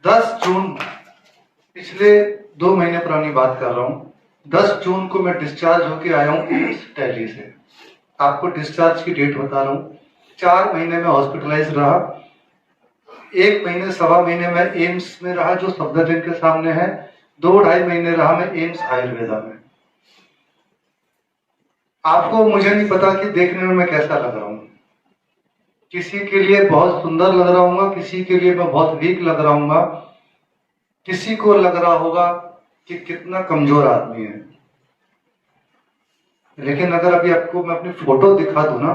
10 जून, पिछले 2 महीने पुरानी बात कर रहा हूँ। 10 जून को मैं डिस्चार्ज होके आया हूँ एम्स दिल्ली से। आपको डिस्चार्ज की डेट बता रहा हूँ। 4 महीने में हॉस्पिटलाइज रहा। 1 महीने 1.25 महीने में एम्स में रहा जो सफदरजंग के सामने है। 2-2.5 महीने रहा मैं एम्स आयुर्वेदा में। आपको मुझे नहीं पता कि देखने में मैं कैसा लग रहा हूँ। किसी के लिए बहुत सुंदर लग रहा हूँ, किसी के लिए मैं बहुत वीक लग रहा हूँ, किसी को लग रहा होगा कि कितना कमजोर आदमी है। लेकिन अगर अभी आपको मैं अपनी फोटो दिखा दूं ना,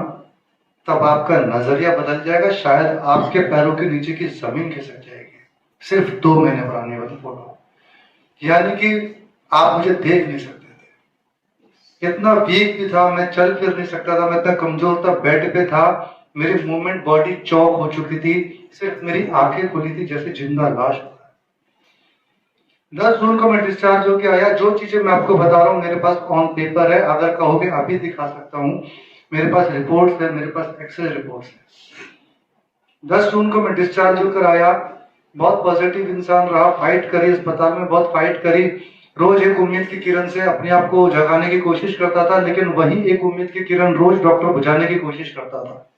तब आपका नजरिया बदल जाएगा। शायद आपके पैरों के नीचे की जमीन खिसक जाएगी। सिर्फ 2 महीने पुरानी वाली फोटो, यानी कि आप मुझे देख नहीं सकते थे। इतना वीक भी था, मैं चल फिर नहीं सकता था, मैं इतना कमजोर था, बेड पे था, मेरी मूवमेंट बॉडी चौक हो चुकी थी, सिर्फ मेरी आंखें खुली थी जैसे जिंदा लाश। 10 जून को मैं डिस्चार्ज होके आया। जो चीजें मैं आपको बता रहा हूँ मेरे पास ऑन पेपर है, अगर कहोगे अभी दिखा सकता हूँ। मेरे पास रिपोर्ट्स है, मेरे पास एक्सरे रिपोर्ट्स है। 10 जून को मैं डिस्चार्ज होकर आया। बहुत पॉजिटिव इंसान रहा, फाइट करी अस्पताल में, बहुत फाइट करी। रोज एक उम्मीद की किरण से अपने आप को जगाने की कोशिश करता था, लेकिन वही एक उम्मीद की किरण रोज डॉक्टर बुझाने की कोशिश करता था।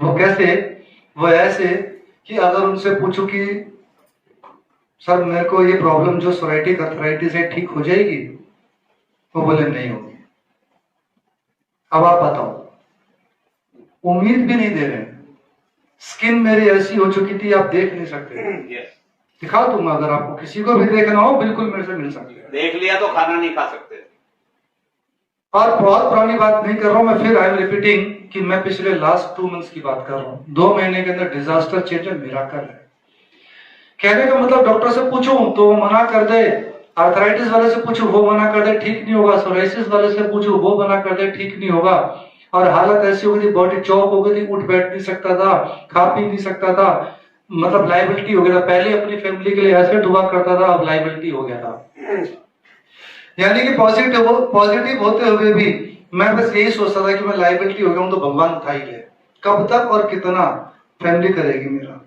वो कैसे? वो ऐसे कि अगर उनसे पूछूं कि सर मेरे को ये प्रॉब्लम जो सोराइटिक अर्थराइटिस है ठीक हो जाएगी, वो बोले नहीं होगी। अब आप बताओ, उम्मीद भी नहीं दे रहे। स्किन मेरी ऐसी हो चुकी थी आप देख नहीं सकते। दिखा दूंगा, अगर आपको किसी को भी देखना हो बिल्कुल मेरे से मिल सकते हैं। देख लिया तो खाना नहीं खा सकते। और बहुत पुरानी बात नहीं कर रहा हूं मैं, फिर आई एम रिपीटिंग कि मैं पिछले लास्ट 2 मंथ्स की बात कर रहा हूं। 2 महीने के अंदर डिजास्टर चेंज है, मिराकल है। कहने का मतलब डॉक्टर से पूछूं तो वो मना कर दे, आर्थराइटिस वाले से पूछूं वो मना कर दे ठीक नहीं होगा, सोराइसिस वाले से पूछूं वो मना कर दे ठीक नहीं होगा। और हालत ऐसी हो गई थी, बॉडी चौक हो गई थी, उठ बैठ नहीं सकता था, खा पी नहीं सकता था, मतलब लाइबिलिटी हो गया था। पहले अपनी फैमिली के लिए एसेट हुआ करता था, अब लाइबिलिटी हो गया था। यानी कि पॉजिटिव होते हुए भी मैं बस यही सोचता था कि मैं लाइबिलिटी हो गया हूं तो भगवान उठा ही ले। कब तक और कितना फैमिली करेगी मेरा।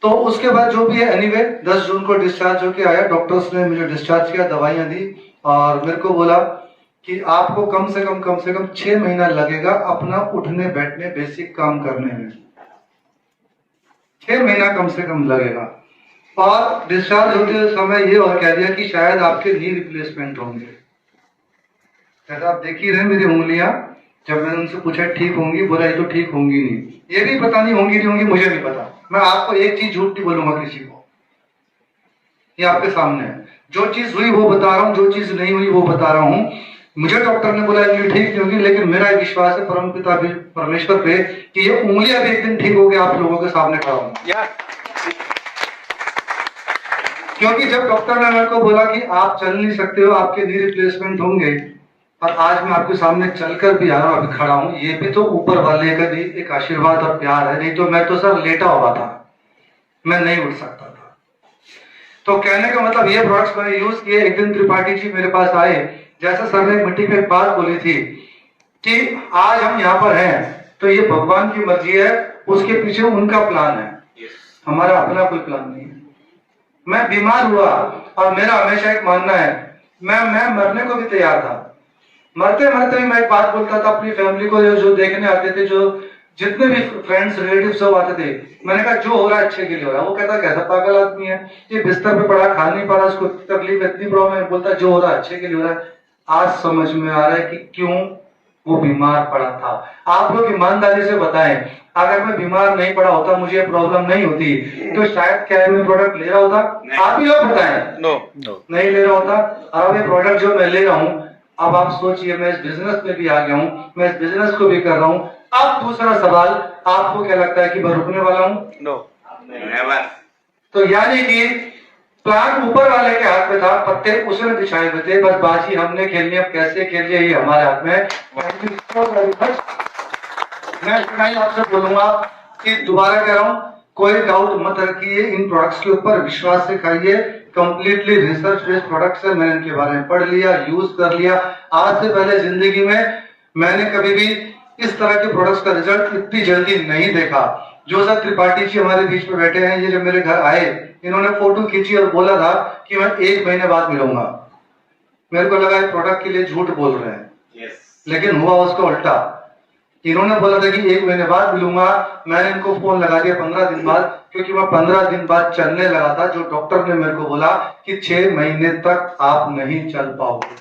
तो उसके बाद जो भी है, एनीवे 10 जून को डिस्चार्ज होके आया। डॉक्टर्स ने मुझे डिस्चार्ज किया, दवाइयां दी और मेरे को बोला कि आपको कम से कम 6 महीना लगेगा अपना उठने बैठने बेसिक काम करने में। 6 महीना कम से कम लगेगा। और डिस्चार्ज होते समय ये और कह दिया कि शायद आपके नी रिप्लेसमेंट होंगे। जैसा आप देख ही रहे मेरी उंगलियां, जब मैंने उनसे पूछा ठीक होंगी, बोला ये तो ठीक होंगी नहीं। ये भी पता नहीं होंगी नहीं होंगी, मुझे नहीं पता। मैं आपको एक चीज झूठ नहीं बोलूंगा किसी को, ये आपके सामने है। जो चीज हुई वो बता रहा हूँ, जो चीज नहीं हुई वो बता रहा हूँ। मुझे डॉक्टर ने बोला ये ठीक नहीं होगी, लेकिन मेरा विश्वास है परमपिता परमेश्वर पे कि ये उंगलियां भी एक दिन ठीक होगी, आप लोगों के सामने खड़ा हूँ। क्योंकि जब डॉक्टर ने मेरे को बोला कि आप चल नहीं सकते हो, आपके नी रिप्लेसमेंट होंगे, और आज मैं आपके सामने चलकर भी आ रहा हूं, अभी खड़ा हूं, ये भी तो ऊपर वाले का भी एक आशीर्वाद और प्यार है। नहीं तो मैं तो सर लेटा हुआ था, मैं नहीं उठ सकता था। तो कहने का मतलब ये प्रोडक्ट्स मैंने यूज किए। एक दिन त्रिपाठी जी मेरे पास आए, जैसे सर ने मिट्टी पे एक बात बोली थी कि आज हम यहाँ पर हैं तो ये भगवान की मर्जी है, उसके पीछे उनका प्लान है, हमारा अपना कोई प्लान नहीं है। मैं बीमार हुआ और मेरा हमेशा एक मानना है, मैं मरने को भी तैयार था। मरते मरते भी मैं एक बात बोलता था अपनी फैमिली को, जो देखने आते थे, जो जितने भी फ्रेंड्स रिलेटिव सब आते थे, मैंने कहा जो हो रहा है अच्छे के लिए हो रहा है। वो कहता कैसा पागल आदमी है, ये बिस्तर पे पड़ा, खा नहीं पा रहा, उसको तकलीफ इतनी प्रॉब्लम है, बोलता जो हो रहा है अच्छे के लिए हो रहा है। आज समझ में आ रहा है कि क्यों वो बीमार पड़ा था। आप लोग ईमानदारी से बताएं, अगर मैं बीमार नहीं पड़ा होता, मुझे प्रॉब्लम नहीं होती, तो शायद क्या मैं प्रोडक्ट ले रहा होता? आप ही लोग बताएं। नो नहीं ले रहा होता। अब ये प्रोडक्ट जो मैं ले रहा हूँ, अब आप सोचिए मैं इस बिजनेस में भी आ गया हूँ, मैं इस बिजनेस को भी कर रहा हूँ। अब दूसरा सवाल, आपको क्या लगता है कि मैं रुकने वाला हूँ? No never. तो यानी कि प्लान ऊपर वाले के हाथ में था, पत्ते उसने बिछाए हुए थे, बस बाजी हमने खेलनी, अब कैसे खेल ये हमारे हाथ में है। मैं इतना ही आपसे बोलूंगा कि दोबारा कह रहा हूं, कोई डाउट मत रखिए, इन प्रोडक्ट्स के ऊपर विश्वास से खाइए। कंप्लीटली रिसर्च बेस्ड प्रोडक्ट्स है, मैंने इनके बारे में पढ़ लिया, यूज कर लिया। आज से पहले जिंदगी में मैंने कभी भी इस तरह के प्रोडक्ट्स का रिजल्ट इतनी जल्दी नहीं देखा। जो त्रिपाठी जी हमारे बीच में बैठे हैं, ये जब मेरे घर आए, इन्होंने फोटो खींची और बोला था कि मैं 1 महीने बाद मिलूंगा। मेरे को लगा प्रोडक्ट के लिए झूठ बोल रहे हैं, लेकिन हुआ उसका उल्टा। इन्होंने बोला था कि 1 महीने बाद मिलूंगा, मैंने इनको फोन लगा दिया 15 दिन बाद, क्योंकि मैं 15 दिन बाद चलने लगा था। जो डॉक्टर ने मेरे को बोला कि 6 महीने तक आप नहीं चल पाओगे।